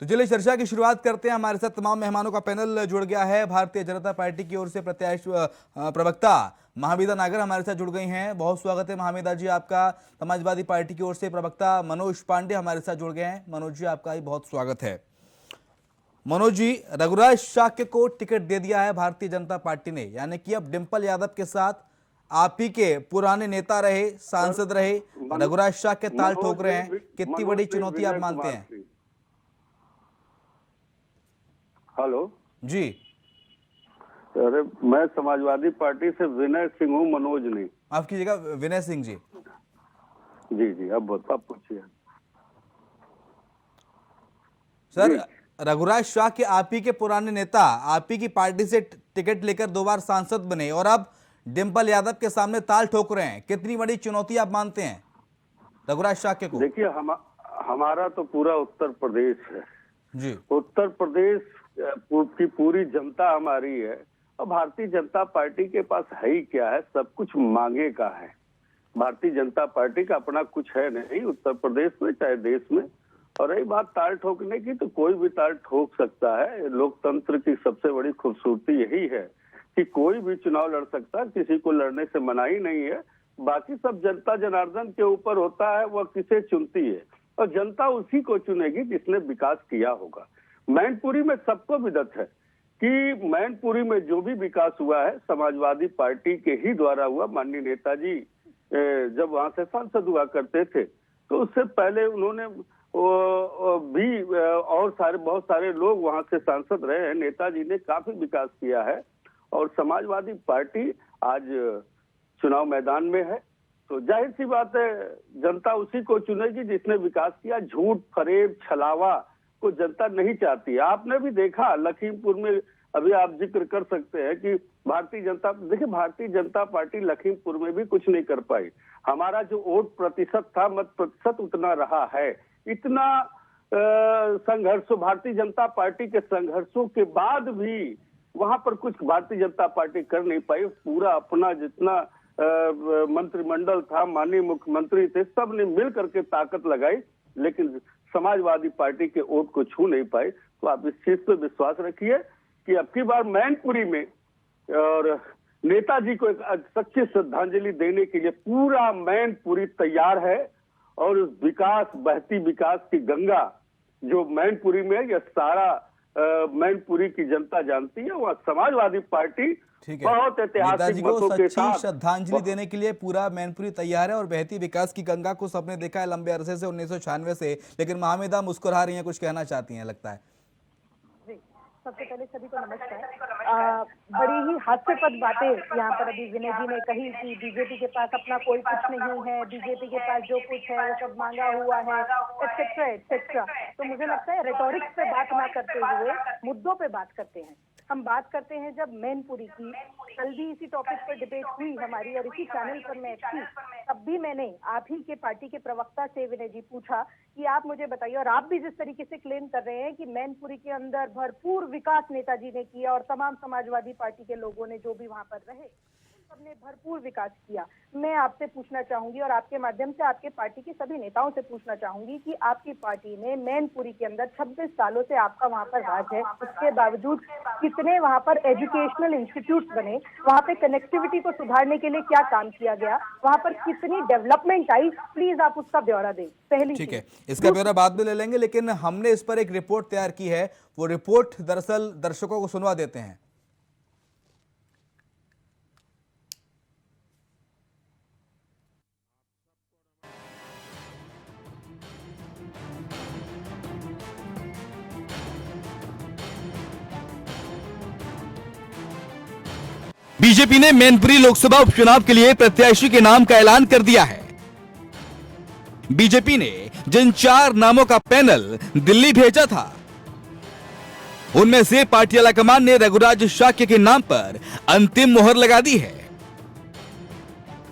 तो चलिए चर्चा की शुरुआत करते हैं। हमारे साथ तमाम मेहमानों का पैनल जुड़ गया है। भारतीय जनता पार्टी की ओर से प्रत्याशी प्रवक्ता महावीदा नागर हमारे साथ जुड़ गई हैं। बहुत स्वागत है महावीदा जी आपका। समाजवादी पार्टी की ओर से प्रवक्ता मनोज पांडे हमारे साथ जुड़ गए हैं। मनोज जी आपका भी बहुत स्वागत है। मनोज जी, रघुराज शाक्य को टिकट दे दिया है भारतीय जनता पार्टी ने, यानी कि अब डिंपल यादव के साथ आप ही के पुराने नेता रहे, सांसद रहे रघुराज शाक्य ताल ठोक रहे हैं। कितनी बड़ी चुनौती आप मानते हैं? हेलो जी। अरे मैं समाजवादी पार्टी से विनय सिंह हूँ, मनोज नहीं। आपकी जगह विनय सिंह जी। जी जी, अब पूछिए सर, रघुराज शाक्य आप ही के पुराने नेता, आप ही की पार्टी से टिकट लेकर 2 बार सांसद बने और अब डिंपल यादव के सामने ताल ठोक रहे हैं। कितनी बड़ी चुनौती आप मानते हैं रघुराज शाक्य को? देखिए, हमारा तो पूरा उत्तर प्रदेश है जी। उत्तर प्रदेश की पूरी जनता हमारी है और भारतीय जनता पार्टी के पास है ही क्या है, सब कुछ मांगे का है। भारतीय जनता पार्टी का अपना कुछ है नहीं उत्तर प्रदेश में चाहे देश में। और रही बात ताल ठोकने की, तो कोई भी ताल ठोक सकता है। लोकतंत्र की सबसे बड़ी खूबसूरती यही है कि कोई भी चुनाव लड़ सकता है, किसी को लड़ने से मनाही नहीं है। बाकी सब जनता जनार्दन के ऊपर होता है, वह किसे चुनती है और जनता उसी को चुनेगी जिसने विकास किया होगा। मैनपुरी में सबको विदित है कि मैनपुरी में जो भी विकास हुआ है समाजवादी पार्टी के ही द्वारा हुआ। माननीय नेताजी जब वहां से सांसद हुआ करते थे तो उससे पहले उन्होंने भी और बहुत सारे लोग वहां से सांसद रहे हैं। नेताजी ने काफी विकास किया है और समाजवादी पार्टी आज चुनाव मैदान में है, तो जाहिर सी बात है जनता उसी को चुनेगी जिसने विकास किया। झूठ फरेब छलावा को जनता नहीं चाहती है। आपने भी देखा लखीमपुर में, अभी आप जिक्र कर सकते हैं कि भारतीय जनता पार्टी लखीमपुर में भी कुछ नहीं कर पाई। हमारा जो वोट प्रतिशत था, मत प्रतिशत उतना रहा है। इतना संघर्ष, भारतीय जनता पार्टी के संघर्षों के बाद भी वहां पर कुछ भारतीय जनता पार्टी कर नहीं पाई। पूरा अपना जितना मंत्रिमंडल था, माननीय मुख्यमंत्री थे, सब ने मिल करके ताकत लगाई, लेकिन समाजवादी पार्टी के वोट को छू नहीं पाए। तो आप इस चीज पे विश्वास रखिए कि अब की बार मैनपुरी में और नेताजी को एक सच्ची श्रद्धांजलि देने के लिए पूरा मैनपुरी तैयार है। और उस बहती विकास की गंगा जो मैनपुरी में, यह सारा मैनपुरी की जनता जानती है। वह समाजवादी पार्टी बहुत ऐतिहासिक मतों के साथ श्रद्धांजलि देने के लिए पूरा मैनपुरी तैयार है। और बहती विकास की गंगा को सबने देखा है लंबे अरसे से, 1996 से। लेकिन महावीदा मुस्कुरा रही हैं, कुछ कहना चाहती हैं लगता है। सबसे पहले सभी को नमस्कार। बड़ी ही हास्यास्पद बातें यहाँ पर अभी विनय जी ने कही कि बीजेपी के पास अपना कोई कुछ नहीं है, बीजेपी के पास जो कुछ है वो सब मांगा हुआ है, एटसेट्रा एटसेट्रा। तो मुझे लगता है रेटोरिक्स पे बात ना करते हुए मुद्दों पे बात करते हैं। हम बात करते हैं जब मैनपुरी की, कल भी इसी टॉपिक पर डिबेट हुई हमारी और इसी चैनल पर मैं थी, तब भी मैंने आप ही के पार्टी के प्रवक्ता से विनय जी पूछा कि आप मुझे बताइए, और आप भी जिस तरीके से क्लेम कर रहे हैं कि मैनपुरी के अंदर भरपूर विकास नेताजी ने किया और तमाम समाजवादी पार्टी के लोगों ने जो भी वहां पर रहे सबने भरपूर विकास किया। मैं आपसे पूछना चाहूंगी और आपके माध्यम से आपके पार्टी के सभी नेताओं से पूछना चाहूंगी कि आपकी पार्टी ने मैनपुरी के अंदर 26 सालों से आपका वहां पर राज है, उसके बावजूद कितने वहां पर एजुकेशनल इंस्टीट्यूट बने, वहां पे कनेक्टिविटी को सुधारने के लिए क्या काम किया गया, वहां पर कितनी डेवलपमेंट आई, प्लीज आप उसका ब्यौरा दें। पहली ठीक है, इसका ब्यौरा बाद में ले लेंगे, लेकिन हमने इस पर एक रिपोर्ट तैयार की है। वो रिपोर्ट दरअसल दर्शकों को सुनवा देते हैं। बीजेपी ने मैनपुरी लोकसभा उपचुनाव के लिए प्रत्याशी के नाम का ऐलान कर दिया है। बीजेपी ने जिन 4 नामों का पैनल दिल्ली भेजा था, उनमें से पार्टी आलाकमान ने रघुराज शाक्य के नाम पर अंतिम मोहर लगा दी है।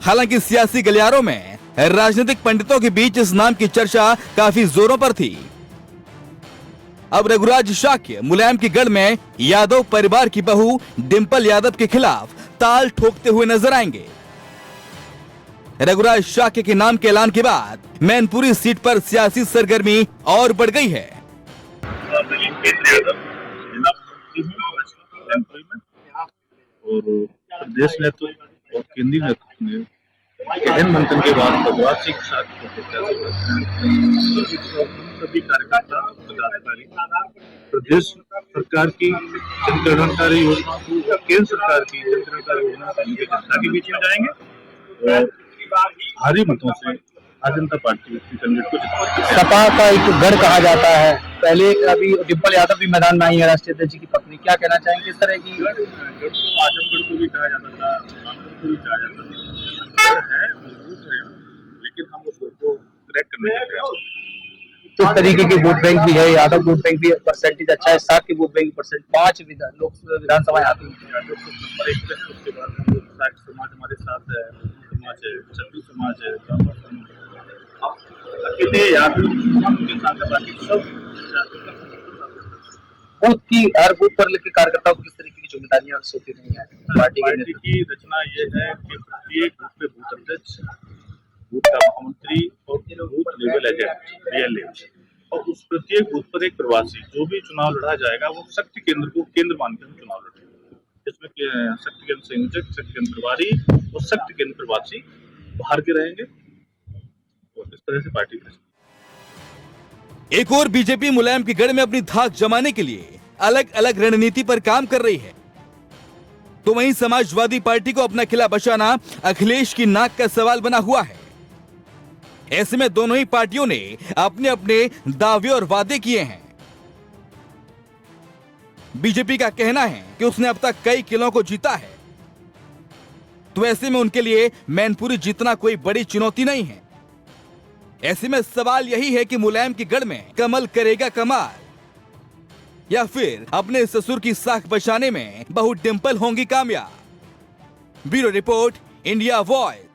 हालांकि सियासी गलियारों में राजनीतिक पंडितों के बीच इस नाम की चर्चा काफी जोरों पर थी। अब रघुराज शाक्य मुलायम की गढ़ में यादव परिवार की बहू डिंपल यादव के खिलाफ ताल ठोकते हुए नजर आएंगे। रघुराज शाक्य के नाम के ऐलान के बाद मैनपुरी सीट पर सियासी सरगर्मी और बढ़ गई है। केंद्र यादव, जिला मंत्री हूँ एमपी में, और प्रदेश नेतृत्व और केंद्रीय नेतृत्व ने गहन मंथन के बाद प्रवासी के साथ सभी कार्यकर्ता पदाधिकारी प्रदेश सरकार की जनकल्याणकारी योजना को या केंद्र सरकार की जनकल्याणकारी योजना से उनके जनता के बीच में जाएंगे और भारी मतों से भारतीय जनता पार्टी के कैंडिडेट को जिताएगी। सपा का एक गढ़ कहा जाता है, पहले अभी डिम्पल यादव भी मैदान में आई है, राष्ट्रीय अध्यक्ष की पत्नी, क्या कहना चाहेंगे इस तरह की? आजमगढ़ को भी कहा जाता था, रामगढ़ को भी कहा जाता था, है मजबूत है, लेकिन हम उसको क्रैक करने के प्रयास। इस तरीके के वोट बैंक भी है, यादव वोट बैंक भी परसेंटेज अच्छा है, 7 के वोट बैंक परसेंट, 5 विधानसभाएं आती हैं। उसके बाद हम लोग समाज हमारे साथ है, समाज है, छत्तीस समाज है, ब्राह्मण समाज है, अकेले यादव के साथ बाकी सब बूथ की हर बूथ पर लेकर कार्यकर्ताओं को किस तरीके की जिम्मेदारियां सौंपी गई हैं? पार्टी की रचना ये है कि प्रत्येक बूथ पे बूथ अध्यक्ष, बूथ का महामंत्री और बूथ लेवल एजेंट BLA, और उस प्रत्येक बूथ पर एक प्रवासी, जो भी चुनाव लड़ा जाएगा वो शक्ति केंद्र को केंद्र मानकर हम चुनाव लड़ेंगे, जिसमें शक्ति केंद्र संयोजक, शक्ति केंद्र प्रभारी और शक्ति केंद्र प्रवासी बाहर के रहेंगे, और इस तरह से पार्टी की एक और बीजेपी मुलायम के गढ़ में अपनी धाक जमाने के लिए अलग अलग रणनीति पर काम कर रही है, तो वहीं समाजवादी पार्टी को अपना किला बचाना अखिलेश की नाक का सवाल बना हुआ है। ऐसे में दोनों ही पार्टियों ने अपने अपने दावे और वादे किए हैं। बीजेपी का कहना है कि उसने अब तक कई किलों को जीता है, तो ऐसे में उनके लिए मैनपुरी जीतना कोई बड़ी चुनौती नहीं है। ऐसे में सवाल यही है कि मुलायम के गढ़ में कमल करेगा कमाल, या फिर अपने ससुर की साख बचाने में बहू डिंपल होंगी कामयाब। Bureau report, India voice.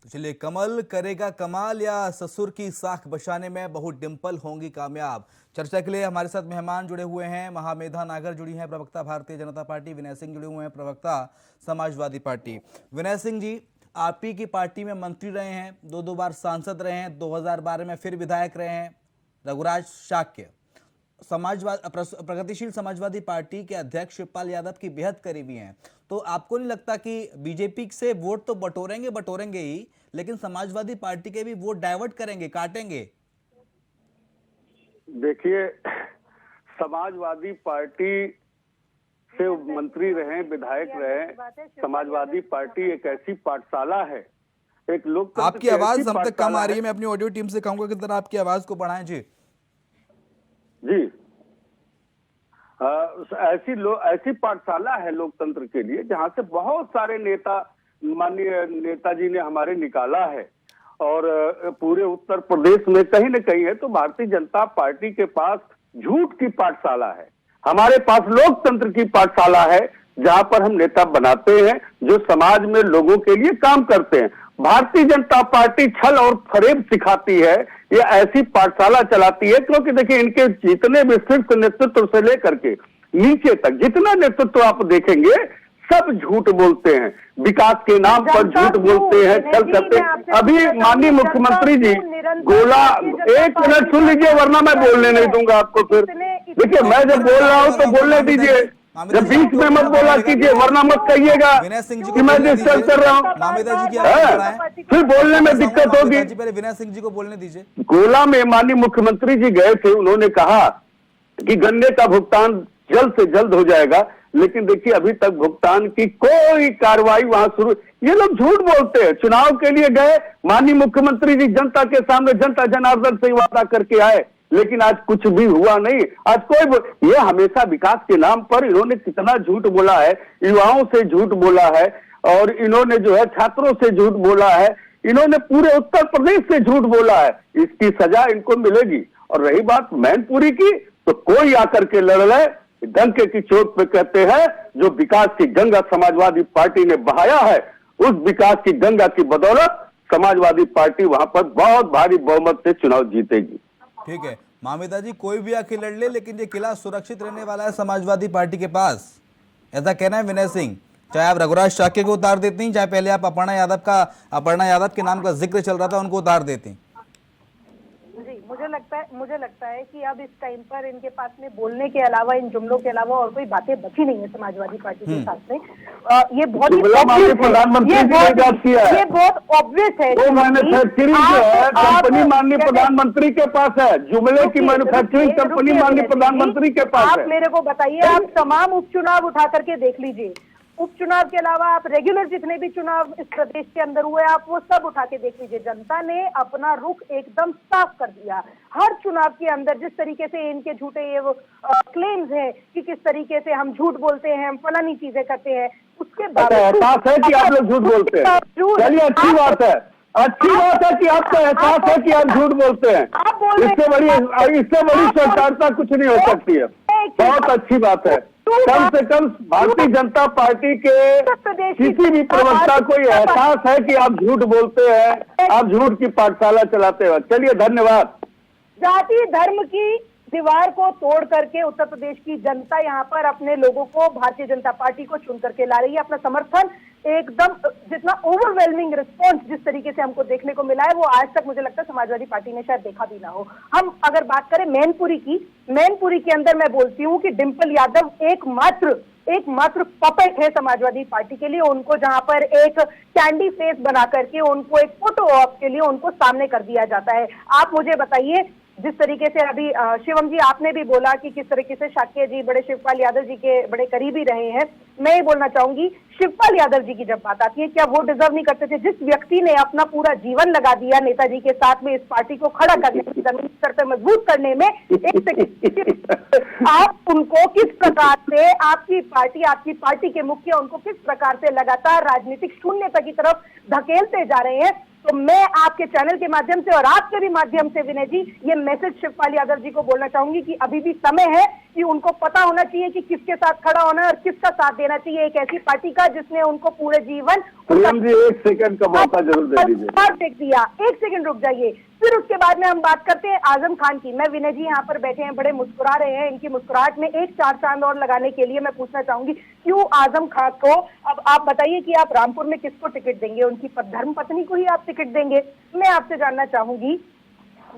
चलिए, कमल करेगा कमाल या ससुर की साख बचाने में बहू डिंपल होंगी कामयाब, चर्चा के लिए हमारे साथ मेहमान जुड़े हुए हैं। महामेधा नागर जुड़ी हैं, प्रवक्ता भारतीय जनता पार्टी। विनय सिंह जुड़े हुए हैं, प्रवक्ता समाजवादी पार्टी। विनय सिंह जी, आप ही की पार्टी में मंत्री रहे हैं, 2 बार सांसद रहे हैं, 2012 में फिर विधायक रहे हैं। रघुराज शाक्य प्रगतिशील समाजवादी पार्टी के अध्यक्ष शिवपाल यादव की बेहद करीबी हैं, तो आपको नहीं लगता कि बीजेपी से वोट तो बटोरेंगे ही, लेकिन समाजवादी पार्टी के भी वोट डाइवर्ट करेंगे, काटेंगे? देखिए, समाजवादी पार्टी से मंत्री रहे, विधायक रहे। समाजवादी पार्टी एक ऐसी पाठशाला है, एक लोग। आपकी आवाज हम तक कम आ रही है, मैं अपनी ऑडियो टीम से कहूंगा कि जरा आपकी आवाज को बढ़ाएं। जी ऐसी पाठशाला है लोकतंत्र के लिए, जहां से बहुत सारे नेता, माननीय नेताजी ने हमारे निकाला है, और पूरे उत्तर प्रदेश में कहीं न कहीं है। तो भारतीय जनता पार्टी के पास झूठ की पाठशाला है, हमारे पास लोकतंत्र की पाठशाला है, जहां पर हम नेता बनाते हैं जो समाज में लोगों के लिए काम करते हैं। भारतीय जनता पार्टी छल और फरेब सिखाती है, ये ऐसी पाठशाला चलाती है, क्योंकि देखिए इनके जितने भी शीर्ष नेतृत्व से लेकर के नीचे तक जितना नेतृत्व आप देखेंगे, सब झूठ बोलते हैं, विकास के नाम पर झूठ बोलते हैं, छल करते हैं। अभी माननीय मुख्यमंत्री जी गोला, 1 मिनट सुन लीजिए वरना मैं बोलने नहीं दूंगा आपको। फिर देखिए, मैं जब बोल रहा हूं तो बोलने दीजिए, जब बीच में मत बोला कीजिए, वरना मत कहिएगा कि मैं डिस्टर्ब कर रहा हूँ, फिर बोलने में दिक्कत होगी। पहले विनय सिंह जी को बोलने दीजिए। गोला में माननीय मुख्यमंत्री जी गए थे, उन्होंने कहा कि गन्ने का भुगतान जल्द से जल्द हो जाएगा, लेकिन देखिए अभी तक भुगतान की कोई कार्रवाई वहां शुरू। ये लोग झूठ बोलते हैं। चुनाव के लिए गए, माननीय मुख्यमंत्री जी जनता के सामने, जनता जनार्दन से वादा करके आए, लेकिन आज कुछ भी हुआ नहीं। आज कोई, ये हमेशा विकास के नाम पर इन्होंने कितना झूठ बोला है, युवाओं से झूठ बोला है, और इन्होंने जो है छात्रों से झूठ बोला है, इन्होंने पूरे उत्तर प्रदेश से झूठ बोला है। इसकी सजा इनको मिलेगी। और रही बात मैनपुरी की, तो कोई आकर के लड़ ले, डंके की चोट पे कहते हैं, जो विकास की गंगा समाजवादी पार्टी ने बहाया है, उस विकास की गंगा की बदौलत समाजवादी पार्टी वहां पर बहुत भारी बहुमत से चुनाव जीतेगी। ठीक है महामेधा जी, कोई भी आके लड़ ले, लेकिन ये किला सुरक्षित रहने वाला है समाजवादी पार्टी के पास। ऐसा कहना है विनय सिंह। चाहे आप रघुराज शाक्य को उतार देती, चाहे पहले आप अपर्णा यादव के नाम का जिक्र चल रहा था उनको उतार देती। जी, मुझे लगता है कि अब इस टाइम पर इनके पास में बोलने के अलावा, इन जुमलों के अलावा और कोई बातें बची नहीं है समाजवादी पार्टी के साथ में। ये बहुत प्रधानमंत्री जी ने बात किया है, ये बहुत ऑब्वियस है। वो मैन्युफैक्चरिंग जो है कंपनी माननीय प्रधानमंत्री के पास है, जुमले की मैन्युफैक्चरिंग कंपनी माननीय प्रधानमंत्री के पास है। आप मेरे को बताइए, आप तमाम उपचुनाव उठा करके देख लीजिए, उपचुनाव के अलावा आप रेगुलर जितने भी चुनाव इस प्रदेश के अंदर हुए आप वो सब उठा के देख लीजिए। जनता ने अपना रुख एकदम साफ कर दिया। हर चुनाव के अंदर जिस तरीके से इनके झूठे ये क्लेम्स हैं कि किस तरीके से हम झूठ बोलते हैं, हम फलानी चीजें करते हैं, उसके बावजूद एहसास है कि आप लोग झूठ बोलते हैं। चलिए, अच्छी बात है, अच्छी बात है कि आपको एहसास है कि आप झूठ बोलते हैं। इससे बड़ी स्वीकारता कुछ नहीं हो सकती है। बहुत अच्छी बात है। कम से कम भारतीय जनता पार्टी के किसी भी प्रवक्ता को ये एहसास है कि आप झूठ बोलते हैं, आप झूठ की पाठशाला चलाते हैं। चलिए, धन्यवाद। जाति धर्म की दीवार को तोड़ करके उत्तर प्रदेश की जनता यहाँ पर अपने लोगों को, भारतीय जनता पार्टी को चुन करके ला रही है। अपना समर्थन एकदम, जितना ओवरवेलमिंग रिस्पॉन्स जिस तरीके से हमको देखने को मिला है वो आज तक मुझे लगता है समाजवादी पार्टी ने शायद देखा भी ना हो। हम अगर बात करें मैनपुरी के अंदर मैं बोलती हूँ कि डिंपल यादव एकमात्र पपेट है समाजवादी पार्टी के लिए। उनको जहां पर एक कैंडी फेस बना करके उनको एक फोटो ऑप के लिए उनको सामने कर दिया जाता है। आप मुझे बताइए, जिस तरीके से अभी शिवम जी आपने भी बोला कि किस तरीके से शाक्य जी बड़े शिवपाल यादव जी के बड़े करीबी रहे हैं, मैं ये बोलना चाहूंगी शिवपाल यादव जी की जब बात आती है, क्या वो डिजर्व नहीं करते थे? जिस व्यक्ति ने अपना पूरा जीवन लगा दिया नेताजी के साथ में इस पार्टी को खड़ा करने, जमीन स्तर पर मजबूत करने में, एक सेकंड, आप उनको किस प्रकार से आपकी पार्टी के मुखिया उनको किस प्रकार से लगातार राजनीतिक शून्यता की तरफ धकेलते जा रहे हैं। तो मैं आपके चैनल के माध्यम से और आपके भी माध्यम से विनय जी ये मैसेज शिवपाल यादव जी को बोलना चाहूंगी कि अभी भी समय है कि उनको पता होना चाहिए कि किसके साथ खड़ा होना है और किसका साथ देना चाहिए। एक ऐसी पार्टी का जिसने उनको पूरे जीवन जी 1 सेकंड का मौका जरूर दे दीजिए। देख दिया, 1 सेकंड रुक जाइए। फिर उसके बाद में हम बात करते हैं आजम खान की। मैं विनय जी यहाँ पर बैठे हैं, बड़े मुस्कुरा रहे हैं, इनकी मुस्कुराहट में एक 4 चांद और लगाने के लिए मैं पूछना चाहूंगी क्यों आजम खान को, अब आप बताइए कि आप रामपुर में किसको टिकट देंगे? उनकी धर्म पत्नी को ही आप टिकट देंगे? मैं आपसे जानना चाहूंगी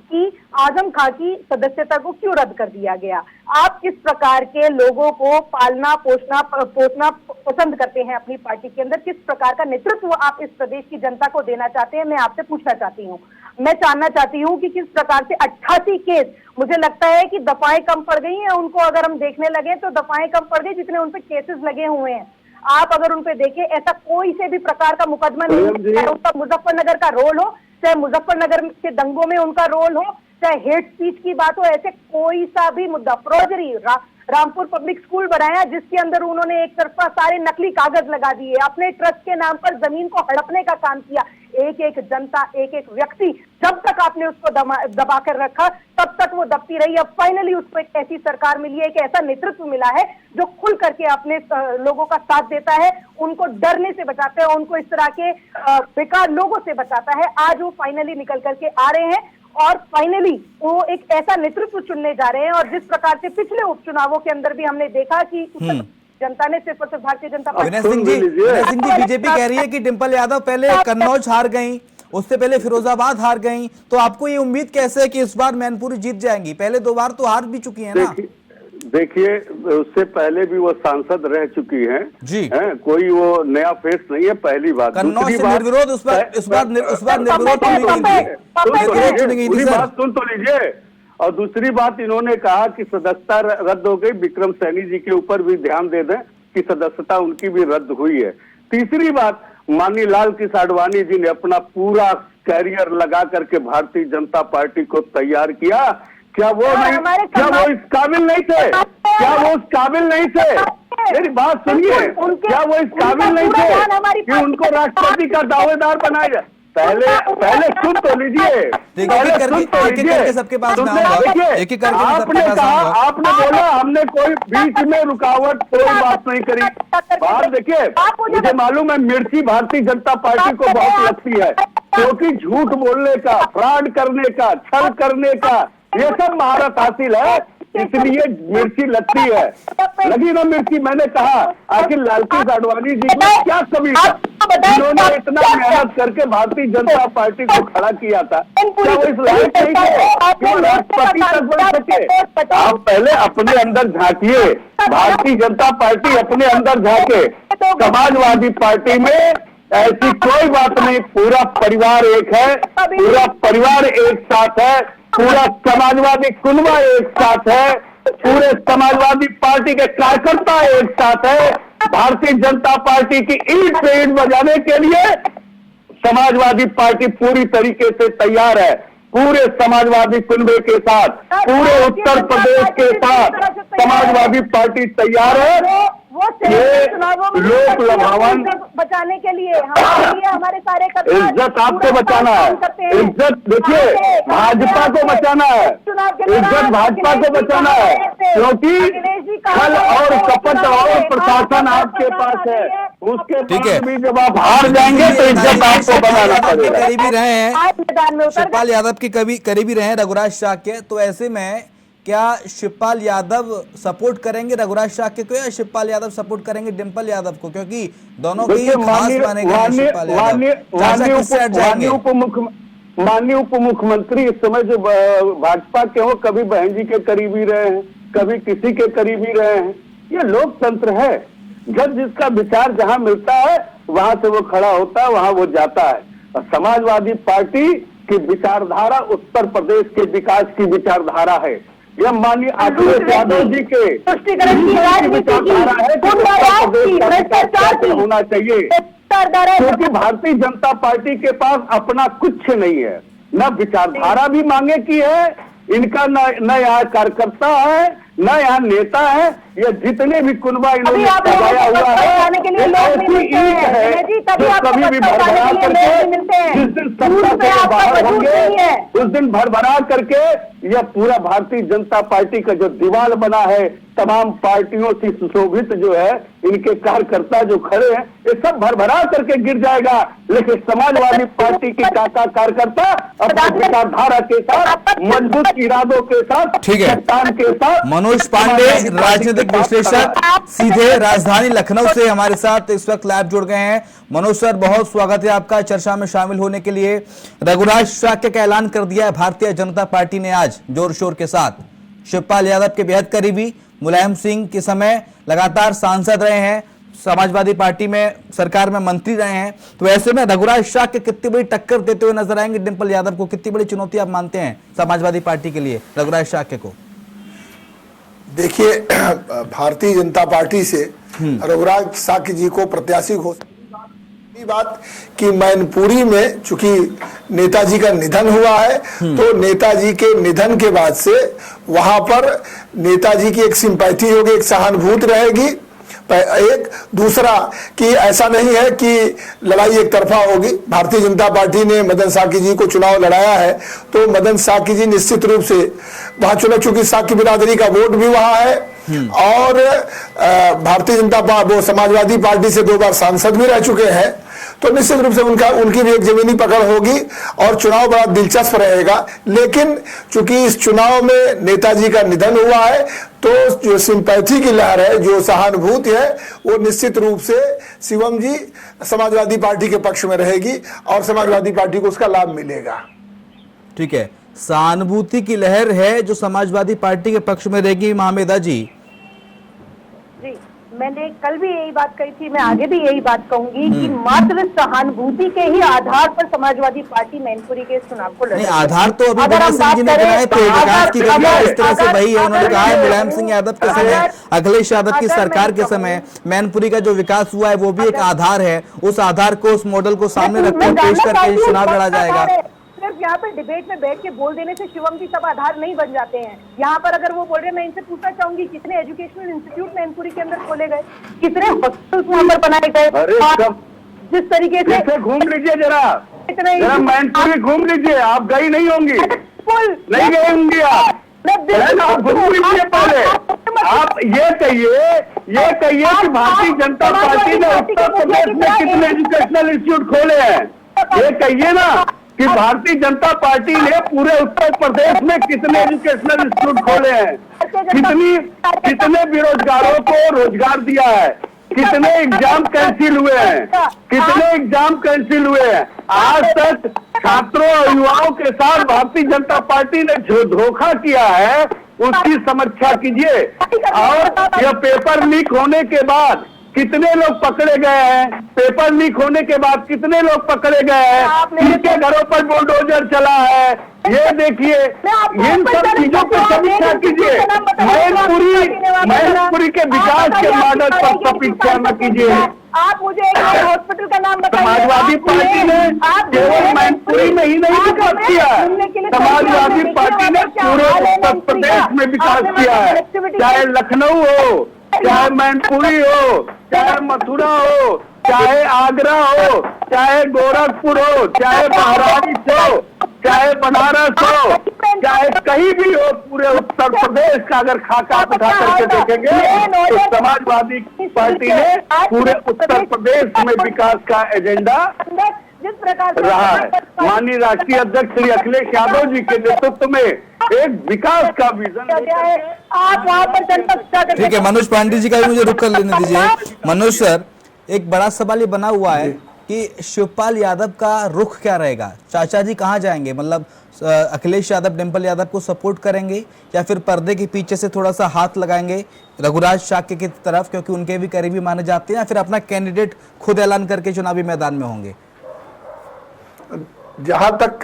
कि आजम खान की सदस्यता को क्यों रद्द कर दिया गया? आप किस प्रकार के लोगों को पालना पोषना पसंद करते हैं अपनी पार्टी के अंदर? किस प्रकार का नेतृत्व आप इस प्रदेश की जनता को देना चाहते हैं? मैं आपसे पूछना चाहती हूँ। मैं जानना चाहती हूँ कि किस प्रकार से 88 केस, मुझे लगता है कि दफाएं कम पड़ गई हैं उनको, अगर हम देखने लगे तो दफाएं कम पड़ गई जितने उनपे केसेस लगे हुए हैं। आप अगर उनपे देखें, ऐसा कोई से भी प्रकार का मुकदमा नहीं है, उनका मुजफ्फरनगर का रोल हो, चाहे मुजफ्फरनगर के दंगों में उनका रोल हो, चाहे हेट स्पीच की बात हो, ऐसे कोई सा भी मुद्दा, फौजरी रामपुर पब्लिक स्कूल बनाया जिसके अंदर उन्होंने एक तरफा सारे नकली कागज लगा दिए, अपने ट्रस्ट के नाम पर जमीन को हड़पने का काम किया। एक एक जनता, एक एक व्यक्ति, जब तक आपने उसको दबा कर रखा तब तक वो दबती रही। अब फाइनली उसको एक ऐसी सरकार मिली है, एक ऐसा नेतृत्व मिला है जो खुल करके अपने लोगों का साथ देता है, उनको डरने से बचाता है, उनको इस तरह के बेकार लोगों से बचाता है। आज वो फाइनली निकल करके आ रहे हैं और फाइनली वो एक ऐसा नेतृत्व चुनने जा रहे हैं। और जिस प्रकार से पिछले उपचुनावों के अंदर भी हमने देखा कि जनता ने सिर्फ और सिर्फ भारतीय जनता पार्टी। विनय सिंह जी, बीजेपी कह रही है कि डिंपल यादव पहले कन्नौज हार गई, उससे पहले फिरोजाबाद हार गई, तो आपको ये उम्मीद कैसे है कि इस बार मैनपुरी जीत जाएंगी? पहले 2 बार तो हार भी चुकी है ना। देखिए, उससे पहले भी वो सांसद रह चुकी हैं जी, कोई वो नया फेस नहीं है। पहली बात, कन्नौज से निर्विरोध उस बार निर्विरोध सुन तो लीजिए। और दूसरी बात, इन्होंने कहा कि सदस्यता रद्द हो गई, विक्रम सैनी जी के ऊपर भी ध्यान दे दें कि सदस्यता उनकी भी रद्द हुई है। तीसरी बात, माननीय लाल कृष्ण आडवाणी जी ने अपना पूरा कैरियर लगा करके भारतीय जनता पार्टी को तैयार किया। क्या वो इस काबिल नहीं थे? क्या वो इस काबिल नहीं थे? मेरी बात सुनिए, क्या वो इस काबिल नहीं थे कि उनको राष्ट्रपति का दावेदार बनाया जाए? पहले सुन तो लीजिए, सबके पास आपने बोला हमने कोई बीच में रुकावट कोई बात नहीं करी। बात देखिए, मुझे मालूम है मिर्ची भारतीय जनता पार्टी को बहुत लगती है, क्योंकि झूठ बोलने का, फ्रॉड करने का, छल करने का ये सब महारत हासिल है। इसलिए मिर्ची लगती है। लगी ना मिर्ची, मैंने कहा आखिर लालकृष्ण आडवाणी जी को क्या कमी था, जिन्होंने इतना मेहनत करके भारतीय जनता पार्टी को खड़ा किया था, क्या वो इस लायक नहीं थे कि वो राष्ट्रपति तक बन सके? आप पहले अपने अंदर झांकिए, भारतीय जनता पार्टी अपने अंदर झांके। समाजवादी पार्टी में ऐसी कोई बात नहीं, पूरा परिवार एक है, पूरा परिवार एक साथ है, पूरा समाजवादी कुनबा एक साथ है, पूरे समाजवादी पार्टी के कार्यकर्ता एक साथ है। भारतीय जनता पार्टी की ईंट पे ईंट बजाने के लिए समाजवादी पार्टी पूरी तरीके से तैयार है। पूरे समाजवादी कुनबे के साथ, पूरे उत्तर प्रदेश के साथ समाजवादी पार्टी तैयार है। ये लोक लभावन बचाने के लिए हमारे कार्यकर्ता इज्जत आपको बचाना है, इज्जत देखिए भाजपा को बचाना है, इज्जत भाजपा को बचाना है, क्योंकि छल और कपट और प्रशासन आपके पास है, उसके बाद भी जब आप हार जाएंगे तो इज्जत आपको बनाना पड़ेगा। करीबी रहे हैं शिवपाल यादव के करीबी रहे हैं रघुराज शाह के, तो ऐसे में क्या शिवपाल यादव सपोर्ट करेंगे रघुराज शाह के को या शिवपाल यादव सपोर्ट करेंगे डिंपल यादव को, क्योंकि दोनों की खास माने गए शिवपाल यादव। माननीय उप मुख्यमंत्री इस समय जो भाजपा के हो, कभी बहन जी के करीबी रहे हैं, कभी किसी के करीबी रहे हैं, ये लोकतंत्र है। जब जिसका विचार जहां मिलता है वहां से वो खड़ा होता है, वहां वो जाता है। और समाजवादी पार्टी की विचारधारा उत्तर प्रदेश के विकास की विचारधारा है। यह माननीय अखिलेश यादव जी के विचारधारा है कि उत्तर प्रदेश का विकास होना चाहिए, क्योंकि भारतीय जनता पार्टी के पास अपना कुछ नहीं है, न विचारधारा भी मांगे की है इनका, न यहाँ कार्यकर्ता है, न यहाँ नेता है। ये जितने भी कुनबा इन्होंने लगाया हुआ है, ऐसी ईंट है जो कभी भी भरभरा करके जिस दिन सत्ता से बाहर होंगे उस दिन भरभरा करके यह पूरा भारतीय जनता पार्टी का जो दीवार बना है, तमाम पार्टियों से सुशोभित जो है, इनके कार्यकर्ता जो खड़े हैं, ये सब भरभरा करके गिर जाएगा। लेकिन समाजवादी पार्टी के कार्यकर्ता अपनी विचारधारा के साथ, मजबूत इरादों के साथ, चट्टान के साथ। मनोज पांडे राजनीतिक विश्लेषक सीधे राजधानी लखनऊ से हमारे साथ इस वक्त लाइव जुड़ गए हैं। मनोज सर, बहुत स्वागत है आपका चर्चा में शामिल होने के लिए। रघुराज शाह का ऐलान कर दिया है भारतीय जनता पार्टी ने आज जोर शोर के साथ। शिवपाल यादव के बेहद करीबी, मुलायम सिंह के समय लगातार सांसद रहे हैं, समाजवादी पार्टी में सरकार में मंत्री रहे हैं, तो ऐसे में रघुराज शाह के कितनी बड़ी टक्कर देते हुए नजर आएंगे डिंपल यादव को? कितनी बड़ी चुनौती आप मानते हैं समाजवादी पार्टी के लिए रघुराज शाह के को? देखिए, भारतीय जनता पार्टी से रघुराज शाह जी को प्रत्याशी घोषित बात कि मैनपुरी में चूंकि नेताजी का निधन हुआ है, तो नेताजी के निधन के बाद से वहां पर नेताजी की एक सिंपैथी होगी, एक सहानुभूति रहेगी। एक दूसरा कि ऐसा नहीं है कि लड़ाई एक तरफा होगी। भारतीय जनता पार्टी ने मदन साकी जी को चुनाव लड़ाया है, तो मदन साकी जी निश्चित रूप से वहां चुनाव, चूंकि साकी बिरादरी का वोट भी वहां है और भारतीय जनता वो समाजवादी पार्टी से 2 बार सांसद भी रह चुके हैं, तो निश्चित रूप से उनकी भी एक जमीनी पकड़ होगी और चुनाव बड़ा दिलचस्प रहेगा। लेकिन चूंकि इस चुनाव में नेताजी का निधन हुआ है, तो जो सिंपैथी की लहर है, जो सहानुभूति है, वो निश्चित रूप से शिवम जी समाजवादी पार्टी के पक्ष में रहेगी और समाजवादी पार्टी को उसका लाभ मिलेगा। ठीक है, सहानुभूति की लहर है जो समाजवादी पार्टी के पक्ष में रहेगी। महामेदा जी, मैंने कल भी यही बात कही थी, मैं आगे भी यही बात कहूंगी कि मात्र सहानुभूति के ही आधार पर समाजवादी पार्टी मैनपुरी के चुनाव को लड़ेगी। आधार तो अभी गणेश सिंह जी ने बनाए थे, विकास की गतियां इस तरह से वही है। उन्होंने कहा है मुलायम सिंह यादव के समय, अखिलेश यादव की सरकार के समय मैनपुरी का जो विकास हुआ है वो भी एक आधार है। उस आधार को, उस मॉडल को सामने रखकर पेश करके चुनाव लड़ा जाएगा। सिर्फ यहाँ पर डिबेट में बैठ के बोल देने से शिवम जी सब आधार नहीं बन जाते हैं। यहाँ पर अगर वो बोल रहे, मैं इनसे पूछना चाहूंगी कितने एजुकेशनल इंस्टीट्यूट मैनपुरी के अंदर खोले गए, कितने हॉस्पिटल्स वहाँ पर बनाए गए, जिस तरीके से घूम लीजिए जरा मैनपुरी घूम लीजिए, आप गई नहीं होंगी, नहीं गई होंगी आप घूम लीजिए। पहले आप ये कहिए कि भारतीय जनता पार्टी ने उत्तर प्रदेश में कितने एजुकेशनल इंस्टीट्यूट खोले हैं, ये कहिए ना। कि भारतीय जनता पार्टी ने पूरे उत्तर प्रदेश में कितने एजुकेशनल इंस्टीट्यूट खोले हैं, कितने बेरोजगारों को रोजगार दिया है, कितने एग्जाम कैंसिल हुए हैं, आज तक छात्रों और युवाओं के साथ भारतीय जनता पार्टी ने जो धोखा किया है उसकी समीक्षा कीजिए। और यह पेपर लीक होने के बाद कितने लोग पकड़े गए हैं, पेपर लीक होने के बाद कितने लोग पकड़े गए हैं, किनके घरों पर बुलडोजर चला है, ये देखिए। इन सब चीजों पर समीक्षा कीजिए। मैनपुरी के विकास के मॉडल पर समीक्षा न कीजिए। आप मुझे एक हॉस्पिटल का नाम बताइए। समाजवादी पार्टी ने केवल मैनपुरी में ही नहीं विकास किया, समाजवादी पार्टी ने पूरे उत्तर प्रदेश में विकास किया है, चाहे लखनऊ हो, चाहे मैनपुरी हो, चाहे मथुरा हो, चाहे आगरा हो, चाहे गोरखपुर हो, चाहे बहराइच हो, चाहे बनारस हो, चाहे कहीं भी हो, पूरे उत्तर प्रदेश का अगर खाका उठा करके देखेंगे तो समाजवादी पार्टी ने पूरे उत्तर प्रदेश में विकास का एजेंडा जिस प्रकार रहा है। माननीय राष्ट्रीय अध्यक्ष श्री अखिलेश यादव जी के नेतृत्व में एक विकास का विजन आप वहाँ पर जनता। ठीक है, मनोज पांडे जी का भी मुझे रुक कर लेने दीजिए। मनोज सर, एक बड़ा सवाल ये बना हुआ है कि शिवपाल यादव का रुख क्या रहेगा, चाचा जी कहाँ जाएंगे, मतलब अखिलेश यादव डिंपल यादव को सपोर्ट करेंगे या फिर पर्दे के पीछे से थोड़ा सा हाथ लगाएंगे रघुराज शाक्य की तरफ, क्योंकि उनके भी करीबी माने जाते हैं, या फिर अपना कैंडिडेट खुद ऐलान करके चुनावी मैदान में होंगे? जहां तक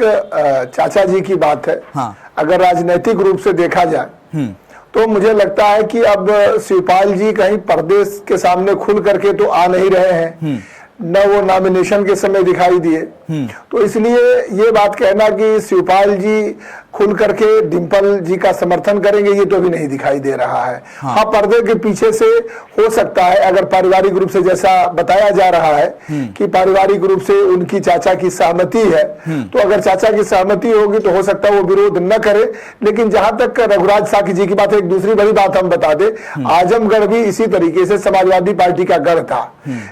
चाचा जी की बात है, हाँ, अगर राजनीतिक रूप से देखा जाए तो मुझे लगता है कि अब शिवपाल जी कहीं पर्दे के सामने खुल करके तो आ नहीं रहे हैं, न वो नॉमिनेशन के समय दिखाई दिए, तो इसलिए ये बात कहना कि शिवपाल जी खुल करके डिंपल जी का समर्थन करेंगे ये तो अभी नहीं दिखाई दे रहा है। हाँ, पर्दे के पीछे से हो सकता है, अगर पारिवारिक रूप से जैसा बताया जा रहा है कि पारिवारिक रूप से उनकी चाचा की सहमति है, तो अगर चाचा की सहमति होगी तो हो सकता है वो विरोध न करे। लेकिन जहां तक रघुराज शाक्य जी की बात है, एक दूसरी बड़ी बात हम बता दें, आजमगढ़ भी इसी तरीके से समाजवादी पार्टी का गढ़ था,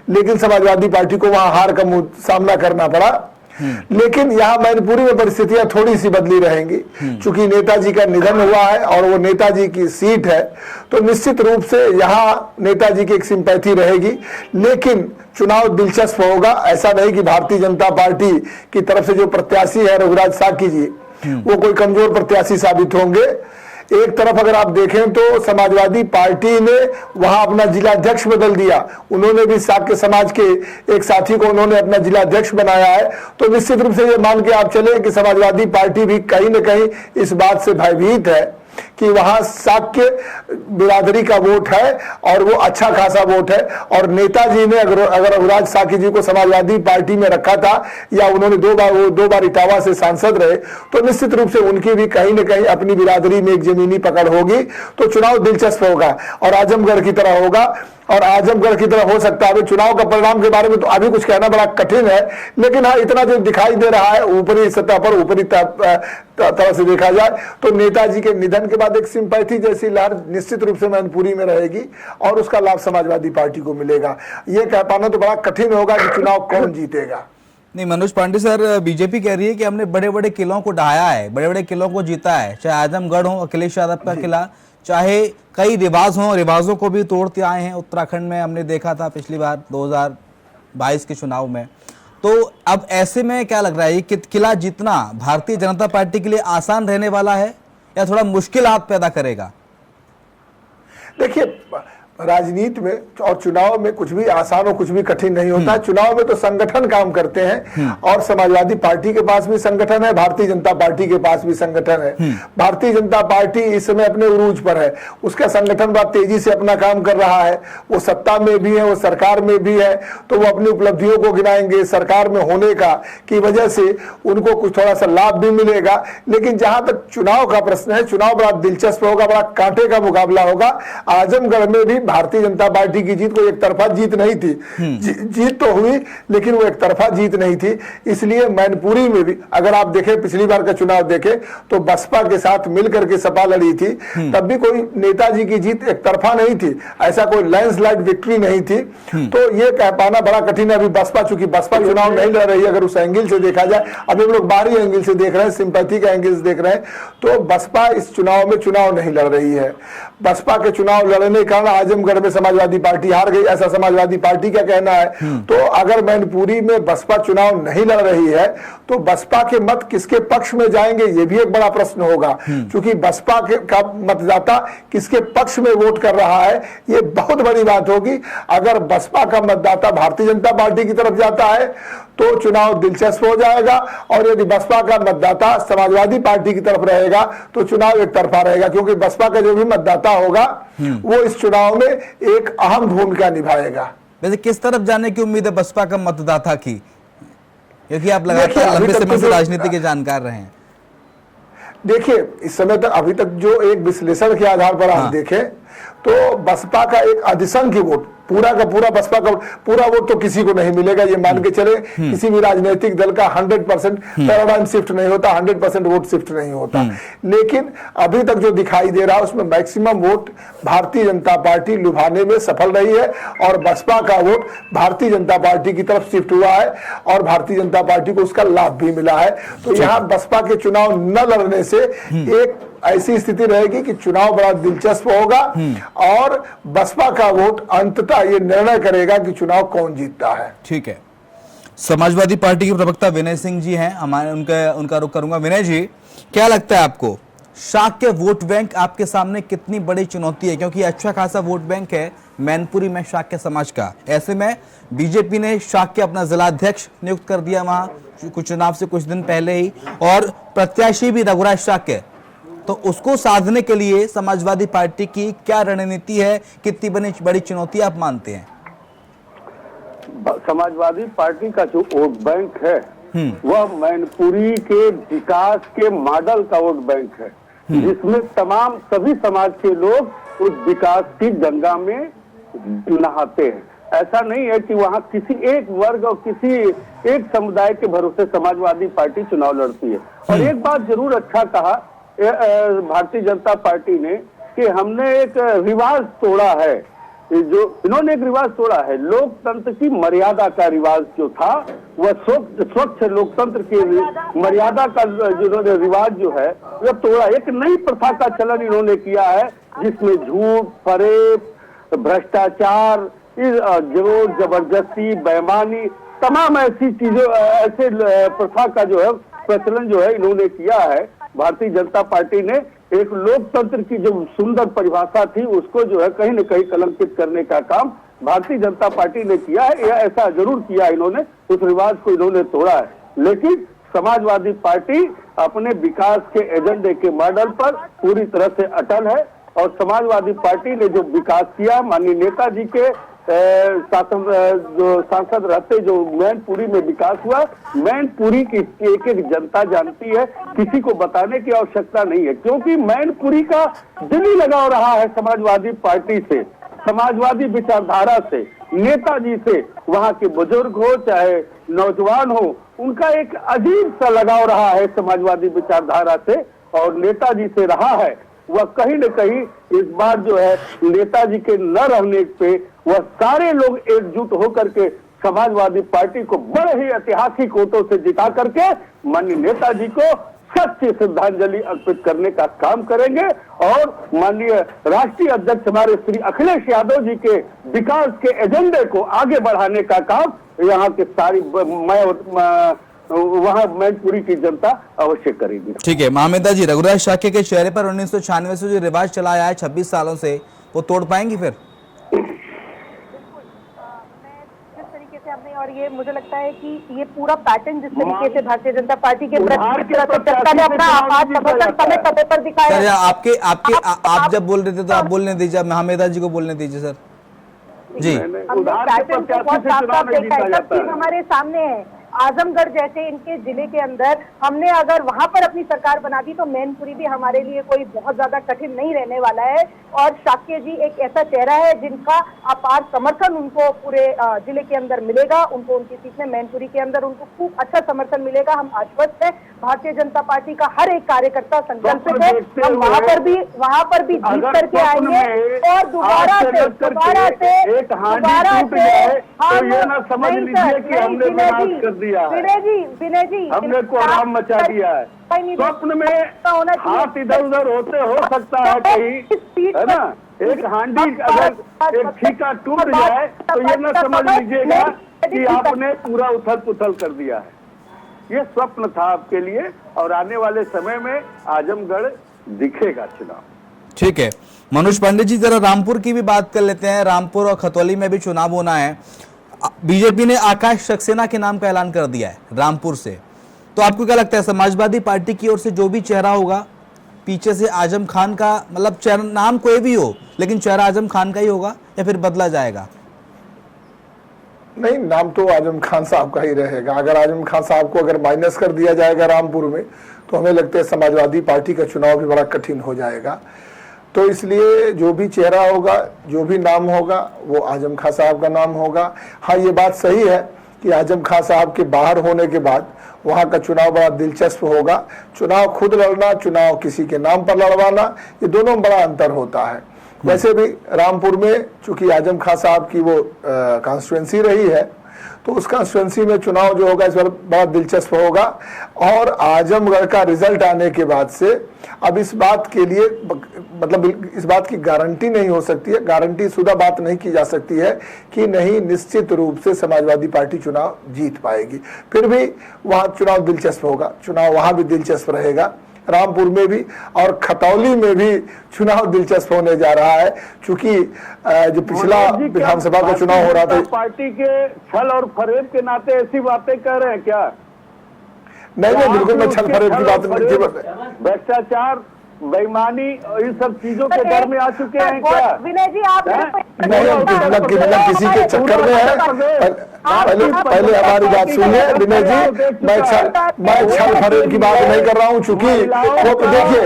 लेकिन समाजवादी पार्टी को वहां हार का सामना करना पड़ा। लेकिन यहाँ मैनपुरी में परिस्थितियां थोड़ी सी बदली रहेंगी, चूंकि नेताजी का निधन हुआ है और वो नेताजी की सीट है, तो निश्चित रूप से यहाँ नेताजी की एक सिंपैथी रहेगी। लेकिन चुनाव दिलचस्प होगा, ऐसा नहीं कि भारतीय जनता पार्टी की तरफ से जो प्रत्याशी है रघुराज शाक्य जी, वो कोई कमजोर प्रत्याशी साबित होंगे। एक तरफ अगर आप देखें तो समाजवादी पार्टी ने वहां अपना जिलाध्यक्ष बदल दिया, उन्होंने भी शाक्य समाज के एक साथी को उन्होंने अपना जिलाध्यक्ष बनाया है, तो निश्चित रूप से ये मान के आप चले कि समाजवादी पार्टी भी कहीं न कहीं इस बात से भयभीत है कि वहां शाक्य बिरादरी का वोट है और वो अच्छा खासा वोट है। और नेताजी ने अगर रघुराज शाक्य जी को समाजवादी पार्टी में रखा था या उन्होंने दो बार इटावा से सांसद रहे, तो निश्चित रूप से उनकी भी कहीं न कहीं अपनी बिरादरी में एक जमीनी पकड़ होगी। तो चुनाव दिलचस्प होगा और आजमगढ़ की तरह होगा, और आजमगढ़ की तरह हो सकता है। अभी चुनाव का परिणाम के बारे में तो अभी कुछ कहना बड़ा कठिन है, लेकिन हाँ इतना जो दिखाई दे रहा है ऊपरी सतह पर, ऊपरी तरह से देखा जाए तो नेताजी के निधन के बाद एक सिंपैथी जैसी लहर निश्चित रूप से मैनपुरी में रहेगी और उसका लाभ समाजवादी पार्टी को मिलेगा। ये कह पाना तो बड़ा कठिन होगा कि चुनाव कौन जीतेगा। नहीं मनोज पांडे सर, बीजेपी कह रही है कि हमने बड़े बड़े किलों को ढहाया है, बड़े बड़े किलों को जीता है, चाहे आजमगढ़ हो अखिलेश यादव का किला, चाहे कई रिवाज हों, रिवाजों को भी तोड़ते आए हैं। उत्तराखंड में हमने देखा था पिछली बार 2022 के चुनाव में। तो अब ऐसे में क्या लग रहा है, ये किला जीतना भारतीय जनता पार्टी के लिए आसान रहने वाला है या थोड़ा मुश्किलात पैदा करेगा? देखिए, राजनीति में और चुनाव में कुछ भी आसान और कुछ भी कठिन नहीं होता है। चुनाव में तो संगठन काम करते हैं और समाजवादी पार्टी के पास भी संगठन है, भारतीय जनता पार्टी के पास भी संगठन है। भारतीय जनता पार्टी इस समय अपने उरूज पर है, उसका संगठन बहुत तेजी से अपना काम कर रहा है, वो सत्ता में भी है, वो सरकार में भी है, तो वो अपनी उपलब्धियों को गिनाएंगे। सरकार में होने का की वजह से उनको कुछ थोड़ा सा लाभ भी मिलेगा। लेकिन जहां तक चुनाव का प्रश्न है, चुनाव बड़ा दिलचस्प होगा, बड़ा कांटे का मुकाबला होगा। आजमगढ़ में भी भारतीय जनता पार्टी की जीत कोई एक तरफा जीत नहीं थी। जीत तो हुई लेकिन वो एक तरफा जीत नहीं थी। इसलिए मैनपुरी में भी अगर आप देखें, पिछली बार का चुनाव देखें तो बसपा के साथ मिलकर के सपा लड़ी थी, तब भी कोई नेताजी की जीत एक तरफा नहीं थी, ऐसा कोई लैंडस्लाइड विक्ट्री नहीं थी। तो ये कह पाना बड़ा कठिन है। अभी बसपा, चूंकि बसपा चुनाव नहीं लड़ रही है, अगर उस एंगल से देखा जाए, अभी हम लोग बाहरी एंगल से देख रहे हैं, सिंपैथी का एंगल से देख रहे हैं, तो बसपा इस चुनाव में चुनाव नहीं लड़ रही है। बसपा के चुनाव लड़ने के कारण आजमगढ़ में समाजवादी पार्टी हार गई, ऐसा समाजवादी पार्टी का कहना है। तो अगर मैनपुरी में बसपा चुनाव नहीं लड़ रही है तो बसपा के मत किसके पक्ष में जाएंगे, ये भी एक बड़ा प्रश्न होगा। क्योंकि बसपा का मतदाता किसके पक्ष में वोट कर रहा है, ये बहुत बड़ी बात होगी। अगर बसपा का मतदाता भारतीय जनता पार्टी की तरफ जाता है तो चुनाव दिलचस्प हो जाएगा, और यदि बसपा का मतदाता समाजवादी पार्टी की तरफ रहेगा तो चुनाव एक तरफा रहेगा। क्योंकि बसपा का जो भी मतदाता होगा वो इस चुनाव में एक अहम भूमिका निभाएगा। वैसे किस तरफ जाने की उम्मीद है बसपा का मतदाता की, क्योंकि आप लगातार लंबे समय से राजनीति के जानकार रहे हैं? देखिए, इस समय तक अभी तक जो एक विश्लेषण के आधार पर आप देखें तो बसपा का एक अधिसंख्य वोट, पूरा का पूरा बसपा का पूरा वोट तो किसी को नहीं मिलेगा, ये मान के चले। किसी भी राजनीतिक दल का 100% पैराडाइम शिफ्ट नहीं होता, 100% वोट शिफ्ट नहीं होता। लेकिन अभी तक जो दिखाई दे रहा है उसमें maximum vote Bharatiya Janata party लुभाने में सफल रही है, और बसपा का वोट भारतीय जनता पार्टी की तरफ शिफ्ट हुआ है, और भारतीय जनता पार्टी को उसका लाभ भी मिला है। तो यहाँ बसपा के चुनाव न लड़ने से एक ऐसी स्थिति रहेगी कि चुनाव बड़ा दिलचस्प होगा, और बसपा का वोट अंततः ये निर्णय करेगा कि चुनाव कौन जीतता है। ठीक है, समाजवादी पार्टी के प्रवक्ता विनय सिंह जी हैं, हमारे उनका रुख करूंगा। विनय जी, क्या लगता है आपको, शाक्य वोट बैंक आपके सामने कितनी बड़ी चुनौती है? क्योंकि अच्छा खासा वोट बैंक है मैनपुरी में शाक्य समाज का। ऐसे में बीजेपी ने शाक्य अपना जिलाध्यक्ष नियुक्त कर दिया वहां कुछ चुनाव से कुछ दिन पहले ही, और प्रत्याशी भी रघुराज शाक्य। तो उसको साधने के लिए समाजवादी पार्टी की क्या रणनीति है, कितनी बड़ी चुनौती आप मानते हैं? समाजवादी पार्टी का जो वोट बैंक है वह मैनपुरी के विकास के मॉडल का वोट बैंक है, जिसमें तमाम सभी समाज के लोग उस विकास की गंगा में नहाते हैं। ऐसा नहीं है कि वहाँ किसी एक वर्ग और किसी एक समुदाय के भरोसे समाजवादी पार्टी चुनाव लड़ती है। और एक बात जरूर अच्छा कहा भारतीय जनता पार्टी ने कि हमने एक रिवाज तोड़ा है, जो इन्होंने एक रिवाज तोड़ा है। लोकतंत्र की मर्यादा का रिवाज जो था वह स्वच्छ लोकतंत्र की मर्यादा का जिन्होंने रिवाज जो है वह तोड़ा। एक नई प्रथा का चलन इन्होंने किया है, जिसमें झूठ, फरेब, भ्रष्टाचार, जोर जबरदस्ती, बेईमानी, तमाम ऐसी चीजों, ऐसे प्रथा का जो है प्रचलन जो है इन्होंने किया है। भारतीय जनता पार्टी ने एक लोकतंत्र की जो सुंदर परिभाषा थी उसको जो है कहीं न कहीं कलंकित करने का काम भारतीय जनता पार्टी ने किया है। या ऐसा जरूर किया इन्होंने, उस रिवाज को इन्होंने तोड़ा है। लेकिन समाजवादी पार्टी अपने विकास के एजेंडे के मॉडल पर पूरी तरह से अटल है, और समाजवादी पार्टी ने जो विकास किया, माननीय नेताजी के शासन जो सांसद रहते जो मैनपुरी में विकास हुआ, मैनपुरी की एक एक जनता जानती है, किसी को बताने की आवश्यकता नहीं है। क्योंकि मैनपुरी का दिली लगाव रहा है समाजवादी पार्टी से, समाजवादी विचारधारा से, नेताजी से। वहाँ के बुजुर्ग हो चाहे नौजवान हो, उनका एक अजीब सा लगाव रहा है समाजवादी विचारधारा से, और नेताजी से रहा है। वह कहीं न कहीं इस बार जो है नेताजी के न रहने पे वह सारे लोग एकजुट होकर के समाजवादी पार्टी को बड़े ही ऐतिहासिक वोटों से जिता करके माननीय नेताजी को सच्ची श्रद्धांजलि अर्पित करने का काम करेंगे, और माननीय राष्ट्रीय अध्यक्ष हमारे श्री अखिलेश यादव जी के विकास के एजेंडे को आगे बढ़ाने का काम यहाँ के सारी वहाँ मैनपुरी की जनता अवश्य करेगी। ठीक है महामेदा जी, रघुराज शाक्य के चेहरे पर 1996 से जो रिवाज चला आया है 26 सालों से, वो तोड़ पाएंगी फिर? और ये मुझे लगता है कि ये पूरा पैटर्न जिस तरीके से भारतीय जनता पार्टी के जनता ने अपना आवाज समय पर दिखाया। सर आप जब बोल रहे थे तो आप बोलने दीजिए, महामेदा जी को बोलने दीजिए सर जी। हमारे सामने है, आजमगढ़ जैसे इनके जिले के अंदर हमने अगर वहां पर अपनी सरकार बना दी तो मैनपुरी भी हमारे लिए कोई बहुत ज्यादा कठिन नहीं रहने वाला है। और शाक्य जी एक ऐसा चेहरा है जिनका अपार समर्थन उनको पूरे जिले के अंदर मिलेगा। उनको उनकी सीट में मैनपुरी के अंदर उनको खूब अच्छा समर्थन मिलेगा। हम आश्वस्त है, भारतीय जनता पार्टी का हर एक कार्यकर्ता संकल्पित है, हम वहां पर भी जीत करके आएंगे और दोबारा से एक हांडी टूट जाए तो ये ना समझ लीजिए कि हमने विनाश कर दिया है, विनय जी हमने कोहराम मचा दिया है। स्वप्न में हाथ इधर उधर होते हो सकता है कहीं, है ना। एक हांडी अगर एक ठीका टूट जाए तो ये ना समझ लीजिएगा कि आपने पूरा उथल पुथल कर दिया है। ये स्वप्न था आपके लिए और आने वाले समय में आजमगढ़ दिखेगा चुनाव। ठीक है मनोज पांडे जी, जरा रामपुर की भी बात कर लेते हैं। रामपुर और खतौली में भी चुनाव होना है। बीजेपी ने आकाश सक्सेना के नाम का ऐलान कर दिया है रामपुर से, तो आपको क्या लगता है समाजवादी पार्टी की ओर से जो भी चेहरा होगा पीछे से आजम खान का, मतलब चेहरा नाम कोई भी हो लेकिन चेहरा आजम खान का ही होगा या फिर बदला जाएगा? नहीं, नाम तो आजम खान साहब का ही रहेगा। अगर आजम खान साहब को अगर माइनस कर दिया जाएगा रामपुर में तो हमें लगता है समाजवादी पार्टी का चुनाव भी बड़ा कठिन हो जाएगा। तो इसलिए जो भी चेहरा होगा, जो भी नाम होगा, वो आजम खान साहब का नाम होगा। हाँ, ये बात सही है कि आजम खान साहब के बाहर होने के बाद वहाँ का चुनाव बड़ा दिलचस्प होगा। चुनाव खुद लड़ना, चुनाव किसी के नाम पर लड़वाना, ये दोनों में बड़ा अंतर होता है। वैसे भी रामपुर में चूंकि आजम खान साहब की वो कॉन्स्टिट्यूंसी रही है तो उस कॉन्स्टिट्यूंसी में चुनाव जो होगा इस बार बड़ा दिलचस्प होगा। और आजमगढ़ का रिजल्ट आने के बाद से अब इस बात के लिए मतलब इस बात की गारंटी नहीं हो सकती है, गारंटी शुदा बात नहीं की जा सकती है कि नहीं निश्चित रूप से समाजवादी पार्टी चुनाव जीत पाएगी। फिर भी वहाँ चुनाव दिलचस्प होगा, चुनाव वहाँ भी दिलचस्प रहेगा, रामपुर में भी और खतौली में भी चुनाव दिलचस्प होने जा रहा है। चूंकि जो पिछला विधानसभा का चुनाव हो रहा था, पार्टी के छल और फरेब के नाते ऐसी बातें कर रहे हैं क्या? नहीं, बिल्कुल मैं छल फरेब की बात नहीं, भ्रष्टाचार, बेईमानी और इन सब चीजों के डर में आ चुके हैं क्या? विनय जी आप नहीं, किसी के चक्कर में है। पहले हमारी बात सुनिए विनय जी, मैं छल फरेब की बात नहीं कर रहा हूँ। चूंकि वो देखिए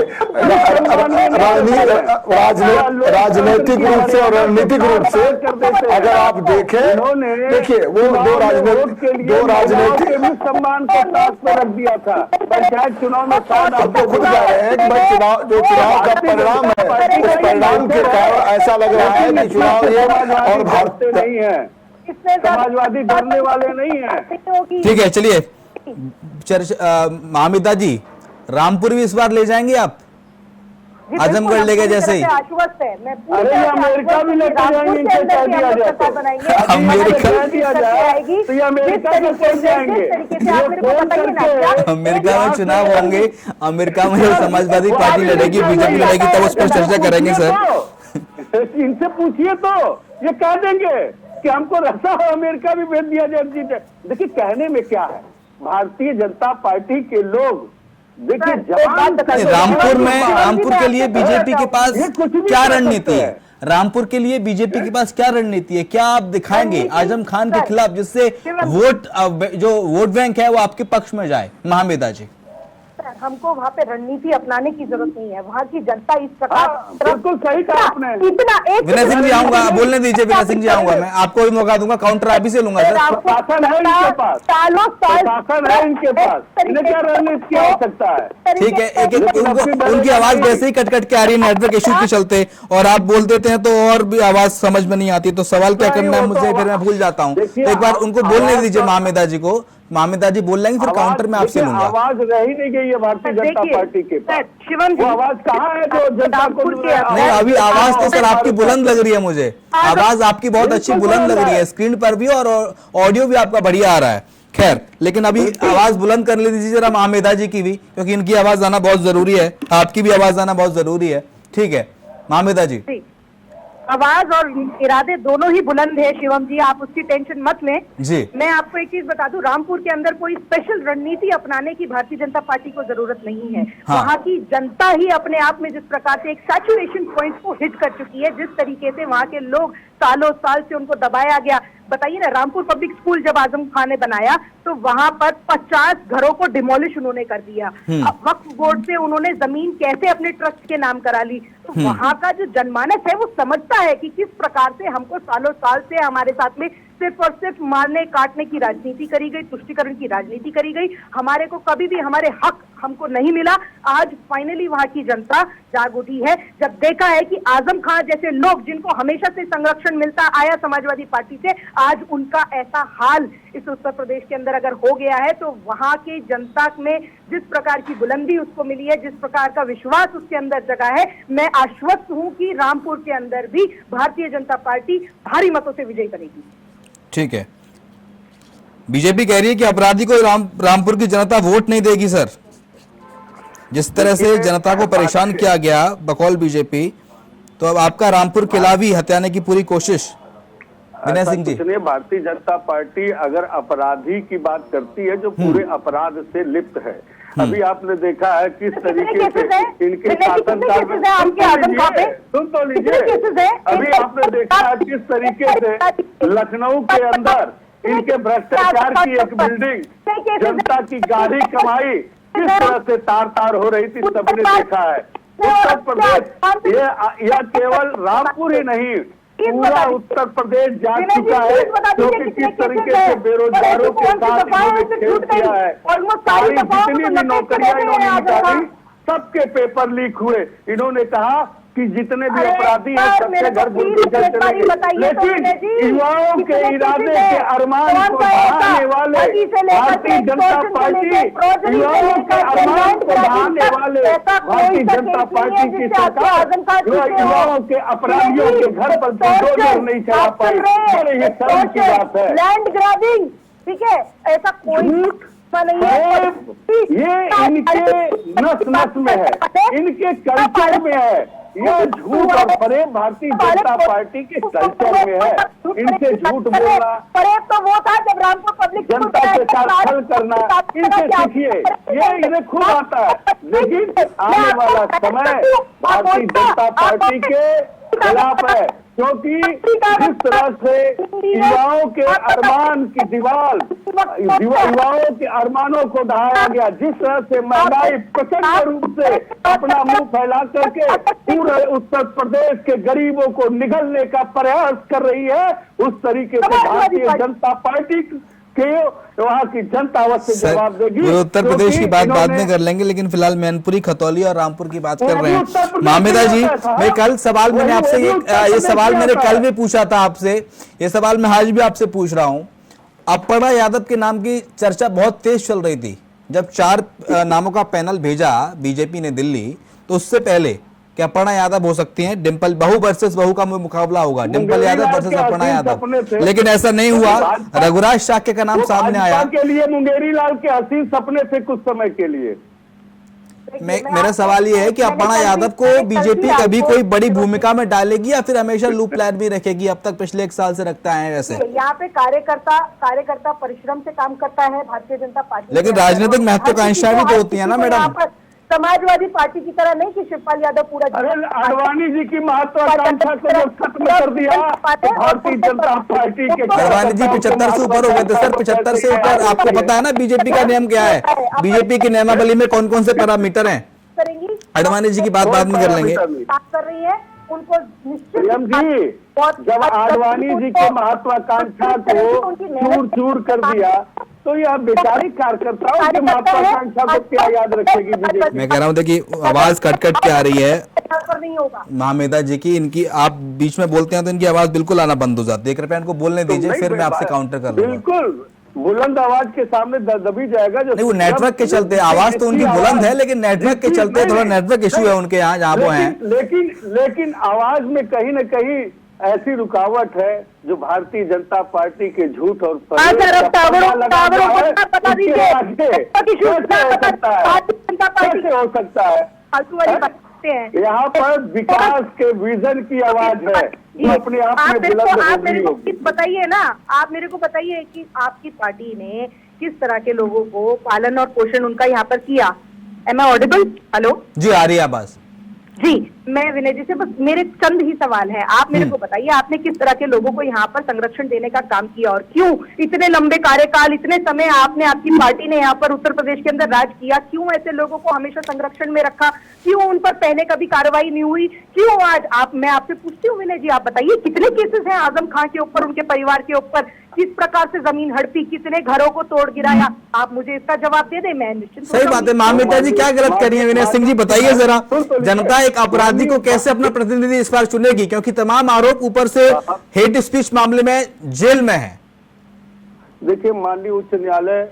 राजनीतिक रूप से और रणनीतिक रूप से अगर आप देखें, देखिए वो दो राजनीतिक सम्मान को साथ में रख दिया था पंचायत चुनाव में। सबको खुद कह रहे हैं कि जो चुनाव का परिणाम है उस परिणाम के कारण ऐसा लग रहा है कि चुनाव ये और भारत नहीं है, समाजवादी डरने वाले नहीं है। ठीक है, चलिए महामिदा जी, रामपुर भी इस बार ले जाएंगे आप आजमगढ़ लेके जैसे ही? आश्वस्त है, मैं अरे अमेरिका भी लेके जाएंगे, इनसे कह दिया जाए तो अमेरिका में पहुंच जाएंगे। अमेरिका में चुनाव होंगे, अमेरिका में जो समाजवादी पार्टी लड़ेगी, बीजेपी लड़ेगी, तब उस पर चर्चा करेंगे सर। इनसे पूछिए तो ये कह देंगे कि हमको रसा हो अमेरिका भी भेज दिया जाए जीते। देखिए कहने में क्या है, भारतीय जनता पार्टी के लोग देखिए रामपुर के लिए बीजेपी के पास क्या रणनीति है? रामपुर के लिए बीजेपी के पास क्या रणनीति है? क्या आप दिखाएंगे आजम खान के खिलाफ जिससे जो वोट बैंक है वो आपके पक्ष में जाए? महामिदा जी, हमको वहाँ पे रणनीति अपनाने की जरूरत नहीं है। वहाँ की जनता इस प्रकार बिल्कुल सही कहा आपने। विनय सिंह जी आऊंगा, बोलने दीजिए। विनय सिंह जी आऊंगा, मैं आपको भी मौका दूंगा, काउंटर आप ही से लूंगा सर। शासन है इनके पास, शासन है इनके पास, इन्हें क्या रणनीति हो सकता है? ठीक है, एक उनकी आवाज वैसे ही कट कट के आ रही है नेटवर्क इश्यू के चलते, और आप बोल देते हैं तो और भी आवाज समझ में नहीं आती, तो सवाल क्या करना है मुझे फिर मैं भूल जाता हूँ। एक बार उनको बोलने दीजिए महामिदा जी को, महामिदा जी बोल लेंगे, फिर काउंटर में आपसे लूंगा। आवाज रह ही नहीं गई है भारतीय जनता पार्टी के पास। वो आवाज कहाँ है जो जनता को? नहीं, अभी आवाज तो सर आपकी बुलंद लग रही है, मुझे आवाज आपकी बहुत अच्छी बुलंद लग रही है, स्क्रीन पर भी और ऑडियो भी आपका बढ़िया आ रहा है। खैर, लेकिन अभी आवाज बुलंद कर लीजिए जरा महामिदा जी की भी, क्योंकि इनकी आवाज आना बहुत जरूरी है, आपकी भी आवाज आना बहुत जरूरी है। ठीक है महामिदा जी, आवाज और इरादे दोनों ही बुलंद है शिवम जी, आप उसकी टेंशन मत लें जी। मैं आपको एक चीज बता दूं, रामपुर के अंदर कोई स्पेशल रणनीति अपनाने की भारतीय जनता पार्टी को जरूरत नहीं है। हाँ। वहाँ की जनता ही अपने आप में जिस प्रकार से एक सैचुरेशन पॉइंट को हिट कर चुकी है, जिस तरीके से वहाँ के लोग सालों साल से उनको दबाया गया, बताइए ना, रामपुर पब्लिक स्कूल जब आजम खान ने बनाया तो वहां पर 50 घरों को डिमोलिश उन्होंने कर दिया। अब वक्फ बोर्ड से उन्होंने जमीन कैसे अपने ट्रस्ट के नाम करा ली। तो वहां का जो जनमानस है वो समझता है कि किस प्रकार से हमको सालों साल से हमारे साथ में सिर्फ और सिर्फ मारने काटने की राजनीति करी गई, तुष्टीकरण की राजनीति करी गई। हमारे को कभी भी हमारे हक हमको नहीं मिला। आज फाइनली वहां की जनता जाग उठी है जब देखा है कि आजम खान जैसे लोग जिनको हमेशा से संरक्षण मिलता आया समाजवादी पार्टी से, आज उनका ऐसा हाल इस उत्तर प्रदेश के अंदर अगर हो गया है तो वहां की जनता में जिस प्रकार की बुलंदी उसको मिली है, जिस प्रकार का विश्वास उसके अंदर जगा है, मैं आश्वस्त हूं कि रामपुर के अंदर भी भारतीय जनता पार्टी भारी मतों से विजयी बनेगी। ठीक है, बीजेपी कह रही है कि अपराधी को रामपुर की जनता वोट नहीं देगी। सर, जिस तरह से जनता को परेशान किया गया बकौल बीजेपी, तो अब आपका रामपुर किला भी हत्याने की पूरी कोशिश। विनय सिंह जी, भारतीय जनता पार्टी अगर अपराधी की बात करती है जो पूरे अपराध से लिप्त है, अभी आपने देखा है किस तरीके से इनके शासनकाल में, सुन तो लीजिए, अभी आपने देखा है किस तरीके से लखनऊ के अंदर इनके भ्रष्टाचार की एक बिल्डिंग, जनता की गाढ़ी कमाई किस तरह से तार तार हो रही थी, सबने देखा है। उत्तर प्रदेश यह केवल रामपुर ही नहीं, पूरा उत्तर प्रदेश जान चुका है क्योंकि किस तरीके से बेरोजगारों के साथ इन्होंने खेल किया है। सारी जितनी भी नौकरियां इन्होंने निकाली सबके पेपर लीक हुए। इन्होंने कहा कि जितने भी अपराधी हैं सबके घर बुलडोजर चलेंगे, लेकिन युवाओं के इरादे के अरमान को बढ़ाने वाले भारतीय जनता पार्टी, युवाओं के अरमान को बढ़ाने वाले भारतीय जनता पार्टी की सरकार जो युवाओं के अपराधियों के घर पर बुलडोजर नहीं चला पाई, बड़े ही शर्म की बात है। लैंड ग्रैबिंग, ठीक है, ऐसा कोई ये इनके नस नस में है, इनके कल्चर में है। यह झूठ और फरेब भारतीय जनता पार्टी के कल्चर में है। इनसे झूठ बोलना, फरेब तो वो था जब रामपुर पब्लिक जनता के साथ छल करना, इनसे सीखिए, ये इन्हें खूब आता है। लेकिन आने वाला समय भारतीय जनता पार्टी के खिलाफ है, क्योंकि जिस तरह से युवाओं के अरमान की दीवार, युवाओं के अरमानों को ढहाया गया, जिस तरह से महंगाई प्रचंड रूप से अपना मुंह फैला करके पूरे उत्तर प्रदेश के गरीबों को निगलने का प्रयास कर रही है, उस तरीके से भारतीय जनता पार्टी के वहाँ की जनता अवश्य जवाब देगी। उत्तर प्रदेश की बात बाद में कर लेंगे, लेकिन फिलहाल मैनपुरी, खतौली और रामपुर की बात कर रहे हैं। मामेदा जी, मैं कल सवाल मैंने आपसे ये सवाल मैंने कल भी पूछा था आपसे, ये सवाल मैं आज भी आपसे पूछ रहा हूँ। अपर्णा यादव के नाम की चर्चा बहुत तेज चल रही थी जब 4 नामों का पैनल भेजा बीजेपी ने दिल्ली, तो उससे पहले कि अपर्णा यादव हो सकती हैं, डिंपल, बहू वर्सेस बहू का मुकाबला होगा, डिंपल यादव वर्सेस अपर्णा यादव, लेकिन ऐसा नहीं हुआ। रघुराज शाक्य का नाम सामने आया। के लिए मुंगेरी लाल के हसीन सपने थे कुछ समय के लिए। मेरा सवाल ये है कि अपर्णा यादव को बीजेपी कभी कोई बड़ी भूमिका में डालेगी या फिर हमेशा लूप लाइन भी रखेगी? अब तक पिछले 1 साल से रखता है वैसे। यहाँ पे कार्यकर्ता परिश्रम से काम करता है भारतीय जनता पार्टी, लेकिन राजनीतिक महत्वाकांक्षा भी तो होती है ना मैडम। समाजवादी पार्टी की तरह नहीं कि शिवपाल यादव पूरा, अडवाणी जी की महत्वाकांक्षा को जो खत्म कर दिया भारतीय जनता पार्टी के। अडवाणी जी 75 से ऊपर हो गए थे सर, 75 से ऊपर। आपको पता है ना बीजेपी का नियम क्या है, बीजेपी की नियमावली में कौन कौन से पैरामीटर हैं? करेंगी, अडवाणी जी की बात बाद में कर लेंगे। बात कर रही है उनको निश्चित जी, जब आडवाणी जी के महत्वाकांक्षा को चूर चूर कर दिया तो यह बेचारी कार्यकर्ताओं की महत्वाकांक्षा को क्या याद रखेगी बीजेपी? मैं कह रहा हूँ देखिए आवाज कट के आ रही है नहीं होगा महामेदा जी की। इनकी आप बीच में बोलते हैं तो इनकी आवाज बिल्कुल आना बंद हो जाती है। कृपया इनको बोलने दीजिए, फिर मैं आपसे काउंटर कर लूंगा। बिल्कुल बुलंद आवाज के सामने दबी जाएगा जो नहीं, वो नेटवर्क के चलते, आवाज तो उनकी बुलंद है लेकिन नेटवर्क के चलते थोड़ा नेटवर्क इशू है उनके यहाँ जहाँ वो हैं। लेकिन आवाज में कहीं न कहीं ऐसी रुकावट है जो भारतीय जनता पार्टी के झूठ और कैसे हो सकता है? यहाँ पर विकास के विजन की आवाज है जो अपने आप में बुलंद होगी। बताइए ना, आप मेरे को बताइए कि आपकी पार्टी ने किस तरह के लोगों को पालन और पोषण उनका यहाँ पर किया। Am I audible? Hello ji, आ रही है आवाज जी, मैं विनय जी से बस मेरे चंद ही सवाल है। आप मेरे को बताइए, आपने किस तरह के लोगों को यहाँ पर संरक्षण देने का काम किया और क्यों इतने लंबे कार्यकाल, इतने समय आपने, आपकी पार्टी ने यहाँ पर उत्तर प्रदेश के अंदर राज किया, क्यों ऐसे लोगों को हमेशा संरक्षण में रखा, क्यों उन पर पहले कभी कार्रवाई नहीं हुई, क्यों आज आप, मैं आपसे पूछती हूँ विनय जी, आप बताइए कितने केसेस हैं आजम खान के ऊपर, उनके परिवार के ऊपर, किस प्रकार से जमीन हड़पी, कितने घरों को तोड़ गिराया, आप मुझे इसका जवाब दे दे, मैं निश्चित। सही बात है। महामिता जी क्या गलत कर रही है? विनय सिंह जी बताइए जरा, जनता एक अपराधी को कैसे अपना प्रतिनिधि इस बार चुनेगी, क्योंकि तमाम आरोप ऊपर से हेट स्पीच मामले में जेल में है। देखिए, माननीय उच्च न्यायालय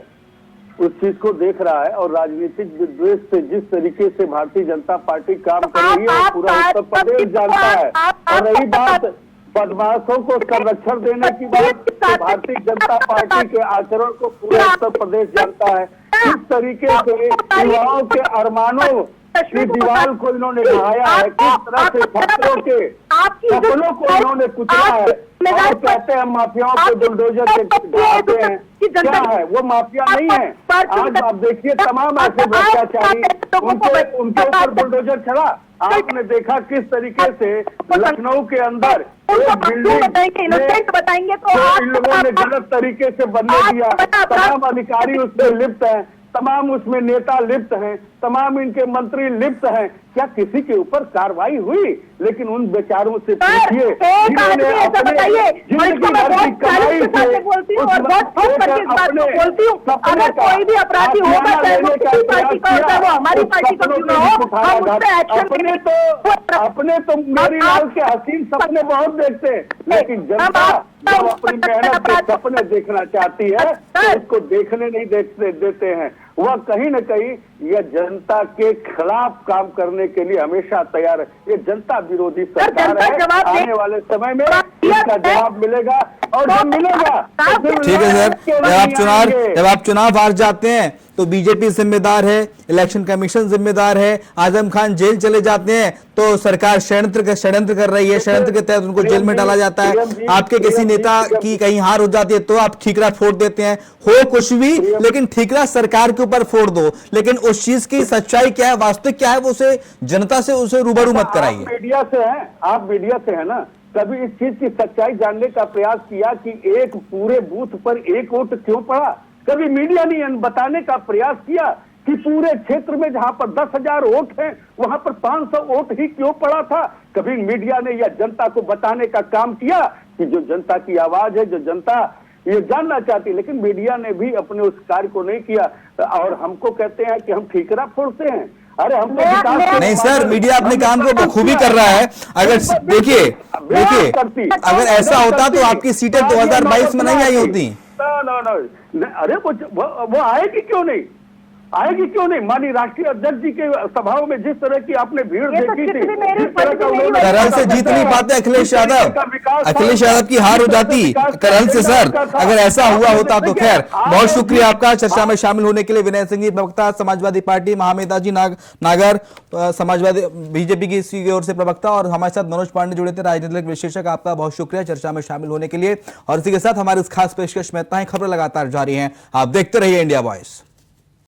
उस चीज को देख रहा है और राजनीतिक विद्वेष से जिस तरीके से भारतीय जनता पार्टी काम कर रही है वो पूरा उत्तर प्रदेश जानता है। और रही बात बदमाशों को संरक्षण देने की बात, तो भारतीय जनता पार्टी के आचरण को पूरा उत्तर प्रदेश जानता है। किस तरीके से युवाओं के अरमानों की दीवार को इन्होंने ढहाया है, किस तरह से छात्रों के सपनों को इन्होंने कुचला है और कहते हैं माफियाओं को बुलडोजर से ढहाते हैं। क्या है वो? माफिया नहीं है। आज आप देखिए तमाम ऐसे भ्रष्टाचारी, उनके ऊपर बुलडोजर चला। आपने देखा किस तरीके से लखनऊ के अंदर एक बिल्डिंग बताएंगे तो इन लोगों ने गलत तरीके से बनने दिया। तमाम अधिकारी उसमें लिप्त हैं, तमाम उसमें नेता लिप्त हैं, तमाम इनके मंत्री लिप्त हैं। क्या किसी के ऊपर कार्रवाई हुई? लेकिन उन बेचारों से पूछिए जिन्होंने अपने जिंदगी भर की कमाई से कोई भी अपराधी होगा चाहे वो किसी पार्टी का होता है, वो हमारी पार्टी का क्यों ना हो, हम उस पे एक्शन अपने तो मेरी लाल के हसीन सपने बहुत देखते हैं, लेकिन जनता जो अपनी मेहनत के सपने देखना चाहती है उसको देखने नहीं देते हैं। वह कहीं न कहीं यह जनता के खिलाफ काम करने के लिए हमेशा तैयार है। ये जनता विरोधी सरकार है। आने वाले समय में इसका जवाब मिलेगा और जब मिलेगा ठीक है सर। जब आप चुनाव हार जाते हैं तो बीजेपी जिम्मेदार है, इलेक्शन कमीशन जिम्मेदार है, आजम खान जेल चले जाते हैं तो सरकार षड्यंत्र कर रही है, षड्यंत्र के तहत उनको जेल में डाला जाता है। आपके किसी नेता की कहीं हार हो जाती है तो आप ठीकरा फोड़ देते हैं। हो कुछ भी, लेकिन ठीकरा सरकार के ऊपर फोड़ दो, लेकिन उस चीज की सच्चाई क्या है, वास्तविक क्या है, वो उसे जनता से उसे रूबरू मत कराइए। मीडिया से है, आप मीडिया से है ना, कभी इस चीज की सच्चाई जानने का प्रयास किया कि एक पूरे बूथ पर एक वोट क्यों पड़ा? कभी मीडिया ने बताने का प्रयास किया कि पूरे क्षेत्र में जहां पर 10,000 वोट हैं वहां पर 500 वोट ही क्यों पड़ा था? कभी मीडिया ने या जनता को बताने का काम किया कि जो जनता की आवाज है, जो जनता ये जानना चाहती, लेकिन मीडिया ने भी अपने उस कार्य को नहीं किया और हमको कहते हैं कि हम ठीकरा फोड़ते हैं। अरे हमको नहीं सर, मीडिया अपने काम को बखूबी कर रहा है। अगर देखिए अगर ऐसा होता तो आपकी सीटें 2022 में नहीं आई होती। अरे वो आएगी क्यों नहीं? आएगी क्यों नहीं? माननीय राष्ट्रीय अध्यक्ष जी के सभाओं में जिस तरह की आपने भीड़ देखी थी, करहल से जीत नहीं पाते अखिलेश यादव। अखिलेश यादव की हार हो जाती करहल से सर, अगर ऐसा हुआ होता तो। खैर, बहुत शुक्रिया आपका चर्चा में शामिल होने के लिए। विनय सिंह जी, प्रवक्ता समाजवादी पार्टी, महामेधा जी नागर समाजवादी बीजेपी की ओर से प्रवक्ता, और हमारे साथ मनोज पांडे जुड़े थे, राजनीतिक विश्लेषक। आपका बहुत शुक्रिया चर्चा में शामिल होने के लिए। और इसी के साथ हमारे इस खास पेशकश में इतना ही। खबरें लगातार जारी हैं, आप देखते रहिए इंडिया वॉइस।